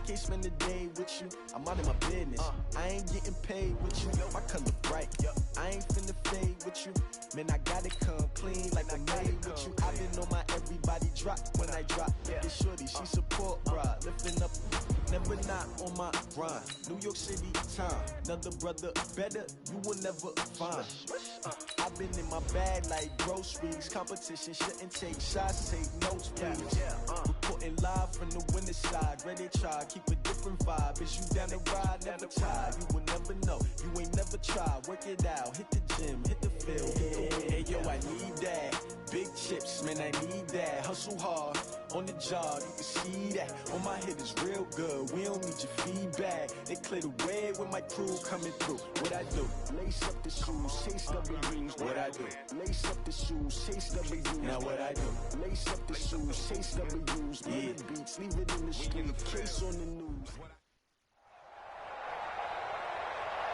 can't spend the day with you. I'm out of my business. I ain't getting paid with you. My color bright. I ain't finna fade with you. Man, I gotta come clean like I made with you. I been on my everybody drop when I drop. This shorty, she support, bruh. Lifting up, never not on my grind. New York City time. Another brother better, you will never find. I've been in my bag like groceries. Competition shouldn't take shots, take notes, please. Reporting live from the winter side. Ready to try, keep a different vibe. Is you down the ride, never tired. You will never know, you ain't never tried. Work it out, hit the gym, hit the field, hit the hey yo, I need that. Big chips, man, I need that. Hustle hard, on the job, you can see that. On my hit is real good, we don't need your feedback. They clear the way with my crew coming through. What I do? Lace up the shoes, chase W's. What I do? Lace up the shoes, chase W's. Now what I do? Lace up the shoes, chase W's. Yeah. Beats, leave it in the street, case on the news.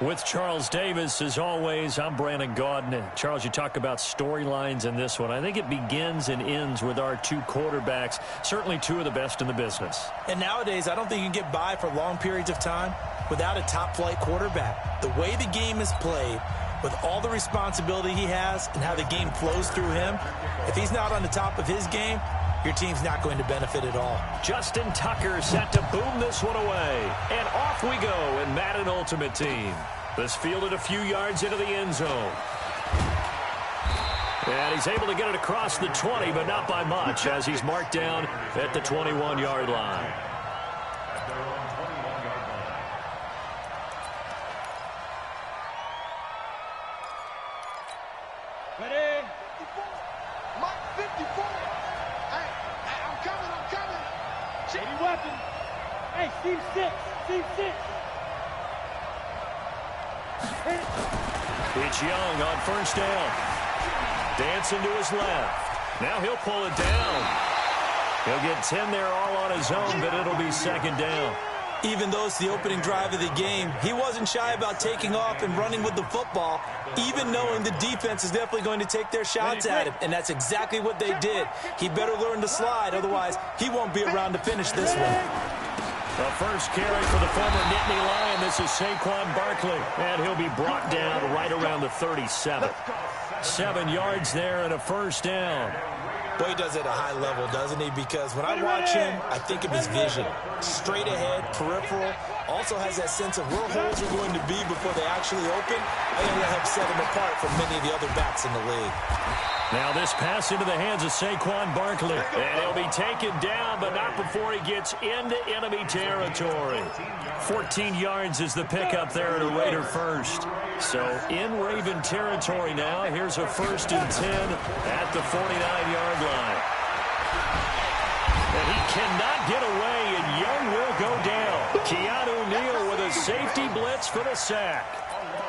With Charles Davis, as always, I'm Brandon Gaudin. Charles, you talk about storylines in this one. I think it begins and ends with our two quarterbacks, certainly two of the best in the business. And nowadays, I don't think you can get by for long periods of time without a top-flight quarterback. The way the game is played, with all the responsibility he has and how the game flows through him, if he's not on the top of his game, your team's not going to benefit at all. Justin Tucker set to boom this one away. And off we go in Madden Ultimate Team. This fielded a few yards into the end zone. And he's able to get it across the 20, but not by much, as he's marked down at the 21-yard line. Ready? Mark 54. I'm coming. Shady weapon. Hey, Steve 6. It's Young on first down. Dancing to his left. Now he'll pull it down. He'll get 10 there all on his own, but it'll be second down. Even though it's the opening drive of the game, he wasn't shy about taking off and running with the football, even knowing the defense is definitely going to take their shots at him, and that's exactly what they did. He better learn to slide, otherwise he won't be around to finish this one. The first carry for the former Nittany Lion. This is Saquon Barkley, and he'll be brought down right around the 37. 7 yards there and a first down. Boy, he does it at a high level, doesn't he? Because when I watch him, I think of his vision. Straight ahead, peripheral. Also has that sense of where holes are going to be before they actually open. I think that helps set him apart from many of the other backs in the league. Now this pass into the hands of Saquon Barkley. And he'll be taken down, but not before he gets into enemy territory. 14 yards is the pickup there at a Raider first. So in Raven territory now. Here's a 1st and 10 at the 49-yard line. And he cannot get away, and Young will go down. Keanu Neal with a safety blitz for the sack.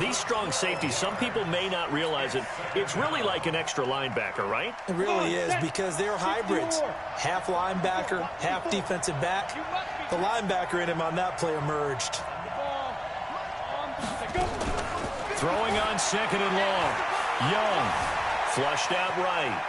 These strong safeties, some people may not realize it. It's really like an extra linebacker, right? It really is, because they're hybrids. Half linebacker, half defensive back. The linebacker in him on that play emerged. Throwing on second and long. Young flushed out right.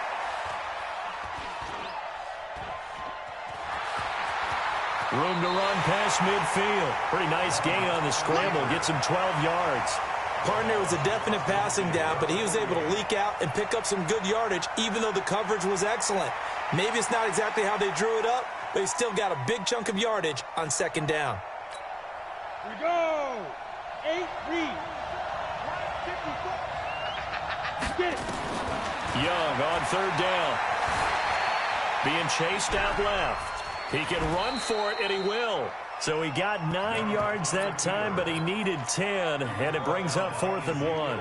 Room to run past midfield. Pretty nice gain on the scramble. Gets him 12 yards. Partner was a definite passing down, but he was able to leak out and pick up some good yardage, even though the coverage was excellent. Maybe it's not exactly how they drew it up, but he still got a big chunk of yardage on second down. Here we go. 8 read. Get it. Young on third down. Being chased out left. He can run for it, and he will. So he got 9 yards that time, but he needed 10, and it brings up 4th and 1.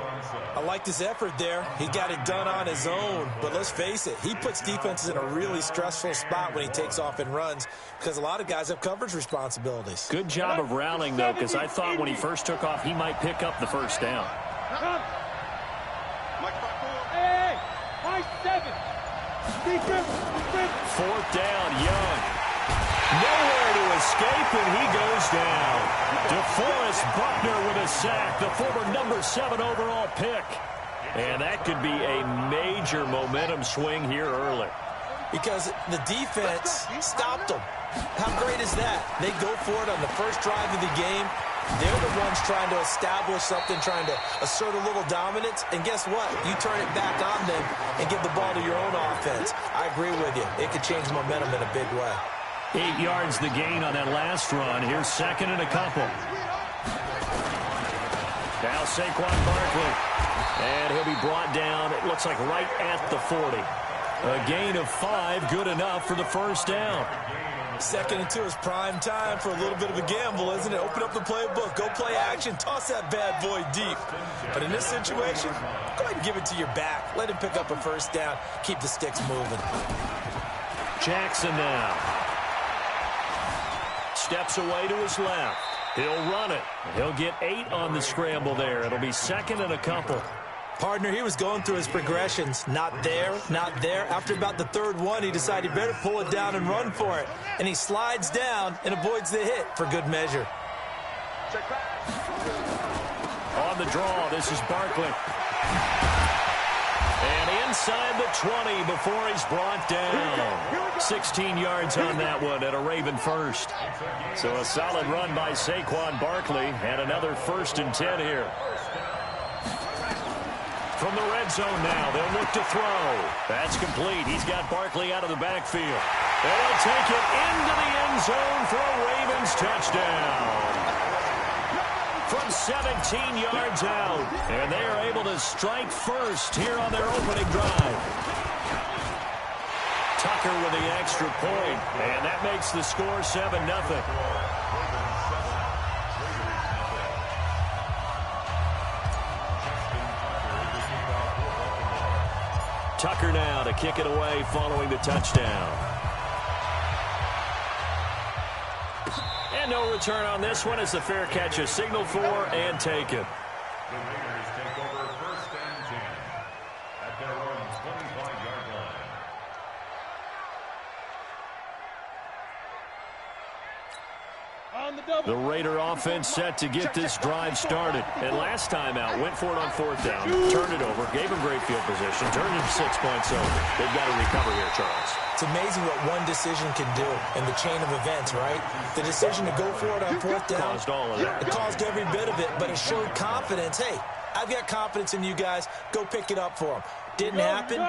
I liked his effort there. He got it done on his own. But let's face it, he puts defenses in a really stressful spot when he takes off and runs, because a lot of guys have coverage responsibilities. Good job of rallying, though, because I thought when he first took off, he might pick up the first down. Hey, my 7. 4th down, Young. Nowhere to escape, and he goes down. DeForest Buckner with a sack, the former number 7 overall pick. And that could be a major momentum swing here early. Because the defense stopped him. How great is that? They go for it on the first drive of the game. They're the ones trying to establish something, trying to assert a little dominance. And guess what? You turn it back on them and give the ball to your own offense. I agree with you. It could change momentum in a big way. 8 yards the gain on that last run. Here's second and a couple. Now Saquon Barkley. And he'll be brought down, it looks like right at the 40. A gain of 5, good enough for the first down. 2nd and 2 is prime time for a little bit of a gamble, isn't it? Open up the playbook, go play action, toss that bad boy deep. But in this situation, go ahead and give it to your back. Let him pick up a first down. Keep the sticks moving. Jackson now. Steps away to his left. He'll run it. He'll get 8 on the scramble there. It'll be second and a couple. Partner, he was going through his progressions. Not there, not there. After about the 3rd one, he decided he better pull it down and run for it. And he slides down and avoids the hit for good measure. On the draw, this is Barkley. And inside the 20 before he's brought down. 16 yards on that one and a Raven first. So a solid run by Saquon Barkley and another 1st and 10 here. From the red zone now, they'll look to throw. That's complete. He's got Barkley out of the backfield. And he'll take it into the end zone for a Ravens touchdown. From 17 yards out. And they are able to strike first here on their opening drive. Tucker with the extra point. And that makes the score 7-0. Tucker now to kick it away following the touchdown. And no return on this one as the fair catch is signaled for and taken. The Raiders take over 1st and 10 at their own 25-yard line. The Raider offense set to get this drive started. And last time out, went for it on 4th down, turned it over, gave him great field position, turned it 6 points over. They've got to recover here, Charles. It's amazing what one decision can do in the chain of events, right? The decision to go for it on 4th down. Caused all of that. It caused every bit of it, but it showed confidence. Hey, I've got confidence in you guys. Go pick it up for them. Didn't happen.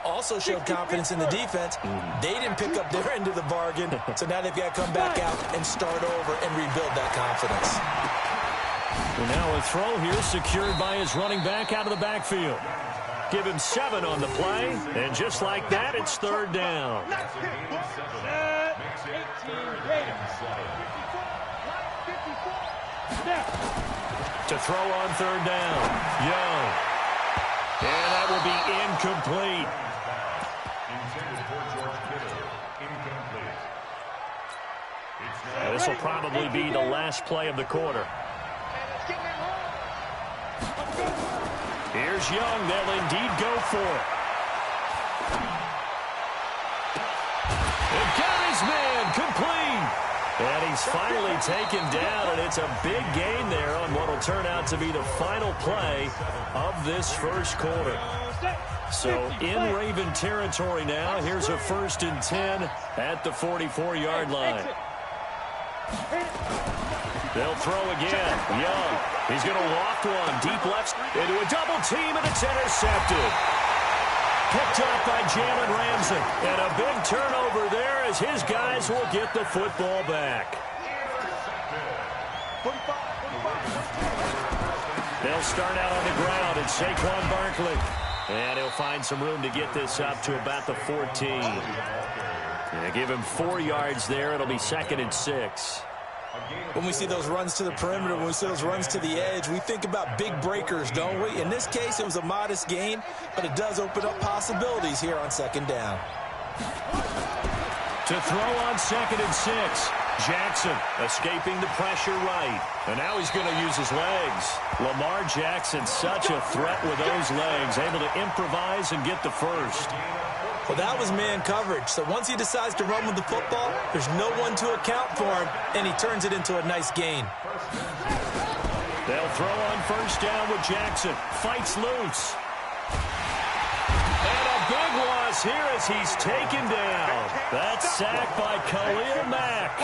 Also showed confidence in the defense. They didn't pick up their end of the bargain, so now they've got to come back out and start over and rebuild that confidence. And now a throw here secured by his running back out of the backfield. Give him 7 on the play, and just like that, it's 3rd down. To throw on 3rd down, Young. And that will be incomplete. This will probably be the last play of the quarter. Here's Young. They'll indeed go for it. And got his man complete. And he's finally taken down, and it's a big gain there on what will turn out to be the final play of this first quarter. So in Raven territory now, here's a 1st and 10 at the 44-yard line. They'll throw again. Young, he's going to walk one deep left into a double team, and it's intercepted. Picked up by Jalen Ramsey. And a big turnover there as his guys will get the football back. They'll start out on the ground, and Saquon Barkley. And he'll find some room to get this up to about the 14. And give him 4 yards there. It'll be 2nd and 6. When we see those runs to the perimeter, when we see those runs to the edge, we think about big breakers, don't we? In this case, it was a modest gain, but it does open up possibilities here on 2nd down. To throw on 2nd and 6. Jackson escaping the pressure right. And now he's going to use his legs. Lamar Jackson, such a threat with those legs, able to improvise and get the first. Well, that was man coverage. So once he decides to run with the football, there's no one to account for him, and he turns it into a nice gain. They'll throw on 1st down with Jackson. Fights loose. And a big one. this here as he's taken down. That's sacked by Khalil Mack.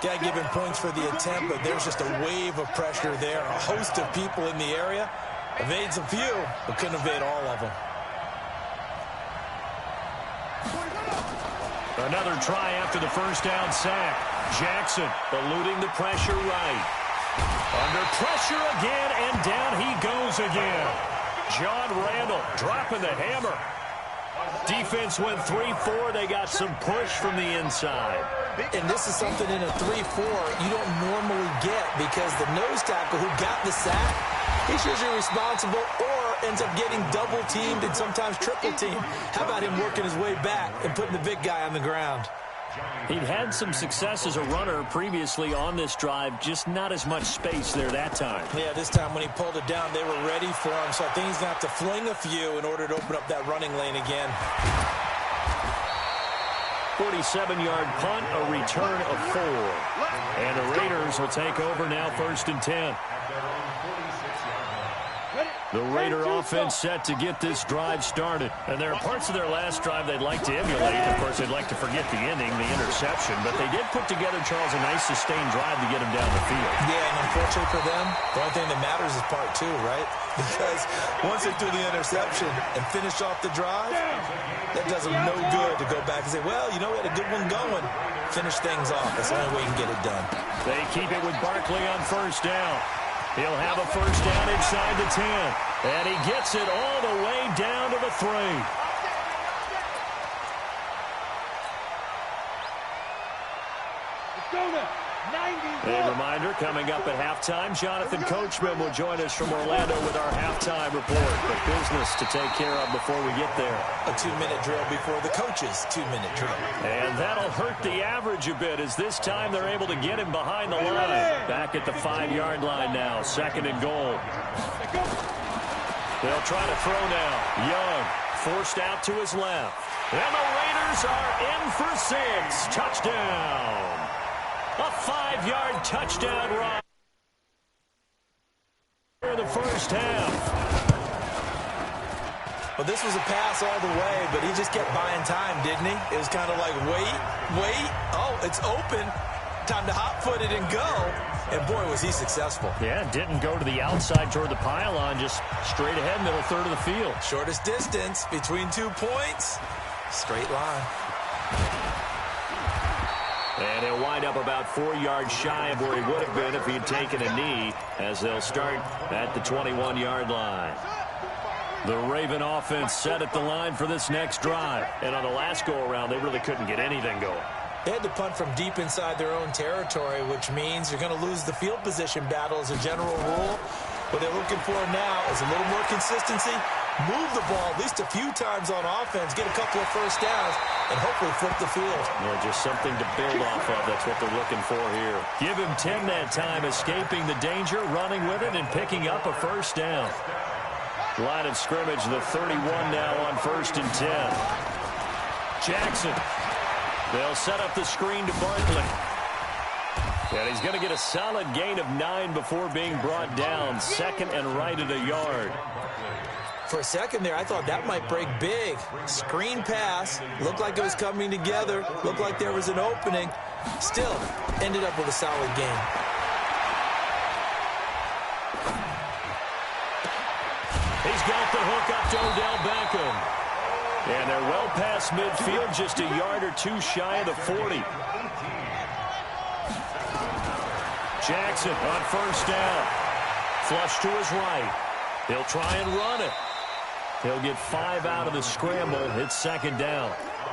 Got to give him points for the attempt, but there's just a wave of pressure there. A host of people in the area. Evades a few, but couldn't evade all of them. Another try after the first down sack. Jackson eluding the pressure right. Under pressure again, and down he goes again. John Randall dropping the hammer. Defense went 3-4. They got some push from the inside. And this is something in a 3-4 you don't normally get because the nose tackle who got the sack, he's usually responsible or ends up getting double-teamed and sometimes triple-teamed. How about him working his way back and putting the big guy on the ground? He'd had some success as a runner previously on this drive, just not as much space there that time. Yeah, this time when he pulled it down, they were ready for him, so I think he's going to have to fling a few in order to open up that running lane again. 47-yard punt, a return of 4. And the Raiders will take over now, 1st and 10. The Raider offense set to get this drive started. And there are parts of their last drive they'd like to emulate. Of course, they'd like to forget the ending, the interception. But they did put together, Charles, a nice sustained drive to get them down the field. Yeah, and unfortunately for them, the only thing that matters is part 2, right? Because once they do the interception and finish off the drive, that does them no good to go back and say, well, you know, we had a good one going. Finish things off. That's the only way you can get it done. They keep it with Barkley on first down. He'll have a first down inside the 10. And he gets it all the way down to the 3. Let's go now. 91. A reminder, coming up at halftime, Jonathan Coachman will join us from Orlando with our halftime report. But business to take care of before we get there. A 2-minute drill before the coach's 2-minute drill. And that'll hurt the average a bit as this time they're able to get him behind the line. Back at the 5-yard line now, 2nd and goal. They'll try to throw now. Young forced out to his left. And the Raiders are in for 6. Touchdown. A 5-yard touchdown run in the first half. Well, this was a pass all the way, but he just kept buying time, didn't he? It was kind of like, wait. Oh, it's open. Time to hot-foot it and go. And, boy, was he successful. Yeah, didn't go to the outside toward the pylon, just straight ahead, middle third of the field. Shortest distance between 2 points. Straight line. And he'll wind up about 4 yards shy of where he would have been if he had taken a knee, as they'll start at the 21-yard line. The Raven offense set at the line for this next drive. And on the last go-around, they really couldn't get anything going. They had to punt from deep inside their own territory, which means you're going to lose the field position battle as a general rule. What they're looking for now is a little more consistency, move the ball at least a few times on offense, get a couple of first downs, and hopefully flip the field. Yeah, just something to build off of. That's what they're looking for here. Give him 10 that time, escaping the danger, running with it, and picking up a first down. Line of scrimmage, the 31 now on 1st and 10. Jackson. They'll set up the screen to Barkley. And he's going to get a solid gain of 9 before being brought down. 2nd and right at a yard. For a second there, I thought that might break big. Screen pass. Looked like it was coming together. Looked like there was an opening. Still, ended up with a solid gain. He's got the hook up to Odell Beckham. And they're well past midfield, just a yard or 2 shy of the 40. Jackson on first down. Flush to his right. He'll try and run it. He'll get 5 out of the scramble. It's 2nd down.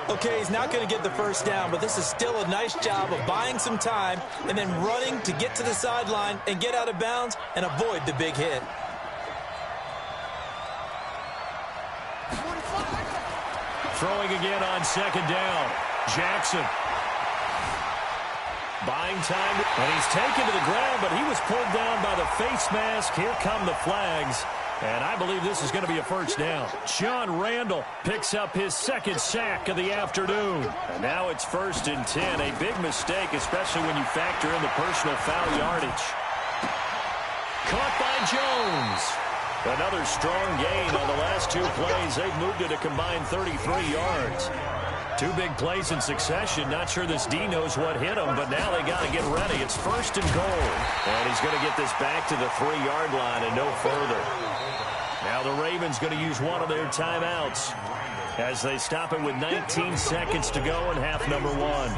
Okay, he's not going to get the first down, but this is still a nice job of buying some time and then running to get to the sideline and get out of bounds and avoid the big hit. Throwing again on 2nd down. Jackson. Buying time. And he's taken to the ground, but he was pulled down by the face mask. Here come the flags. And I believe this is going to be a first down. John Randall picks up his 2nd sack of the afternoon. And now it's 1st and 10. A big mistake, especially when you factor in the personal foul yardage. Caught by Jones. Another strong gain on the last 2 plays. They've moved it a combined 33 yards. 2 big plays in succession. Not sure this D knows what hit him, but now they got to get ready. It's 1st and goal. And he's going to get this back to the 3-yard line and no further. Now the Ravens going to use one of their timeouts as they stop it with 19 seconds to go in half number 1.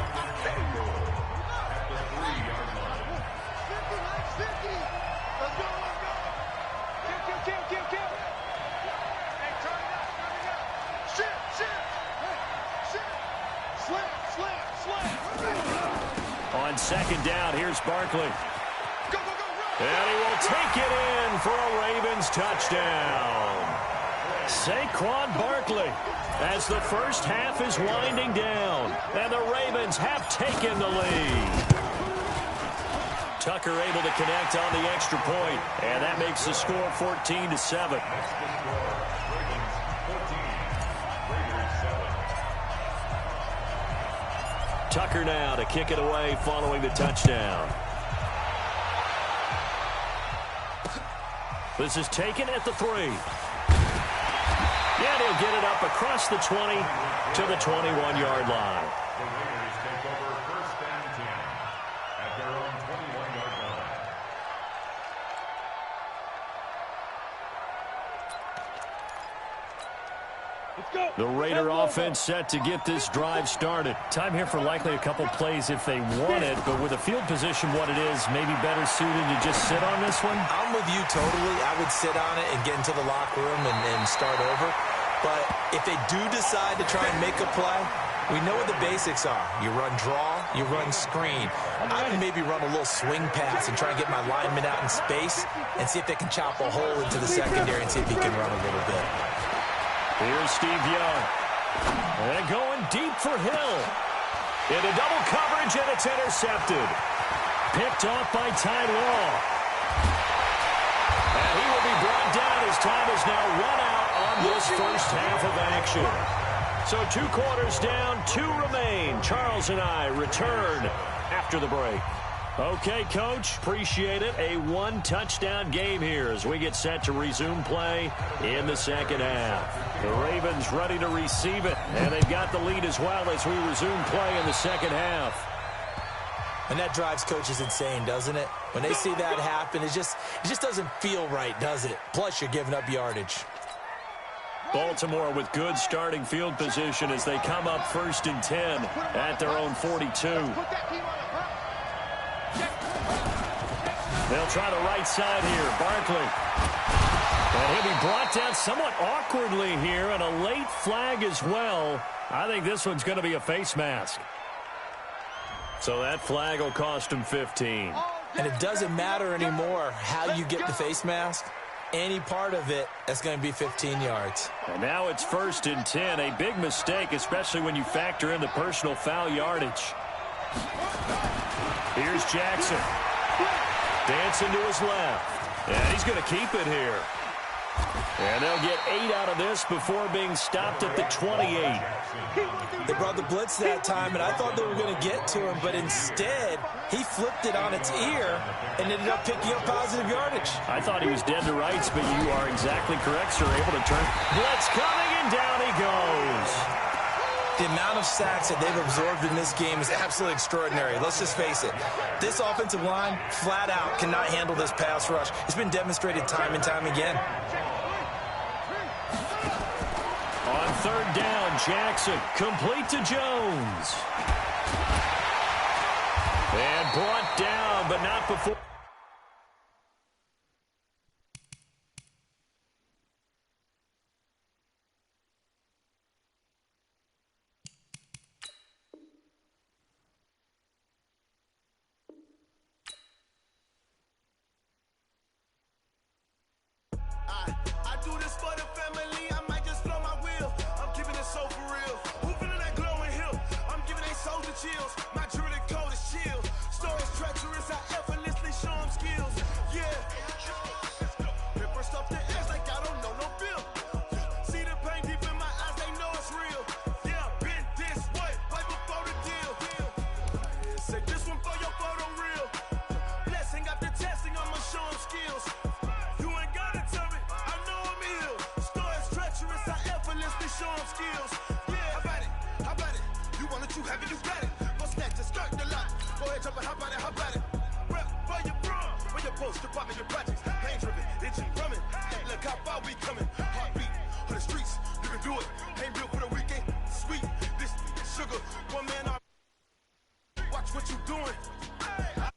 On 2nd down, here's Barkley. And he will take it in for a Ravens touchdown. Saquon Barkley as the first half is winding down. And the Ravens have taken the lead. Tucker able to connect on the extra point, and that makes the score 14-7. Tucker now to kick it away following the touchdown. This is taken at the 3. Yeah, he'll get it up across the 20 to the 21-yard line. The Raiders take over 1st and 10 at their own 21-yard line. The Raider offense set to get this drive started. Time here for likely a couple plays if they want it, but with a field position what it is, maybe better suited to just sit on this one? I'm with you totally. I would sit on it and get into the locker room and start over. But if they do decide to try and make a play, we know what the basics are. You run draw, you run screen. I can maybe run a little swing pass and try and get my lineman out in space and see if they can chop a hole into the secondary and see if he can run a little bit. Here's Steve Young. And going deep for Hill. Into double coverage, and it's intercepted. Picked off by Ty Law. And he will be brought down as time is now run out on this first half of action. So 2 quarters down, 2 remain. Charles and I return after the break. Okay, Coach, appreciate it. A 1-touchdown game here as we get set to resume play in the second half. The Ravens ready to receive it, and they've got the lead as well as we resume play in the second half. And that drives coaches insane, doesn't it? When they see that happen, it just doesn't feel right, does it? Plus, you're giving up yardage. Baltimore with good starting field position as they come up 1st and 10 at their own 42. They'll try the right side here. Barkley. And he'll be brought down somewhat awkwardly here, and a late flag as well. I think this one's going to be a face mask. So that flag will cost him 15. And it doesn't matter anymore how you get the face mask. Any part of it, that's going to be 15 yards. And now it's 1st and 10. A big mistake, especially when you factor in the personal foul yardage. Here's Jackson. Dancing to his left. And he's going to keep it here. And they'll get 8 out of this before being stopped at the 28. They brought the blitz that time, and I thought they were going to get to him, but instead, he flipped it on its ear and ended up picking up positive yardage. I thought he was dead to rights, but you are exactly correct, sir. Able to turn. Blitz coming, and down he goes. The amount of sacks that they've absorbed in this game is absolutely extraordinary. Let's just face it. This offensive line, flat out, cannot handle this pass rush. It's been demonstrated time and time again. On 3rd down, Jackson complete to Jones. And brought down, but not before. I do this for the family. I might just blow my wheel. I'm keeping it so for real. Who feeling that glowing hill? I'm giving they souls the chills. My jewelry code is chill. Stories treacherous. I effortlessly show them skills. Yeah. Paper stuff the edge like I don't know no bill. See the pain deep in my eyes. They know it's real. Yeah, been this way. Right before the deal. Say this one for your photo reel. Blessing after testing. I'ma show them skills. You ain't gotta tell me. I we coming. Heartbeat of the streets, you can do it. Ain't built for the weekend. Sweet, this sugar, one man. Watch what you doing.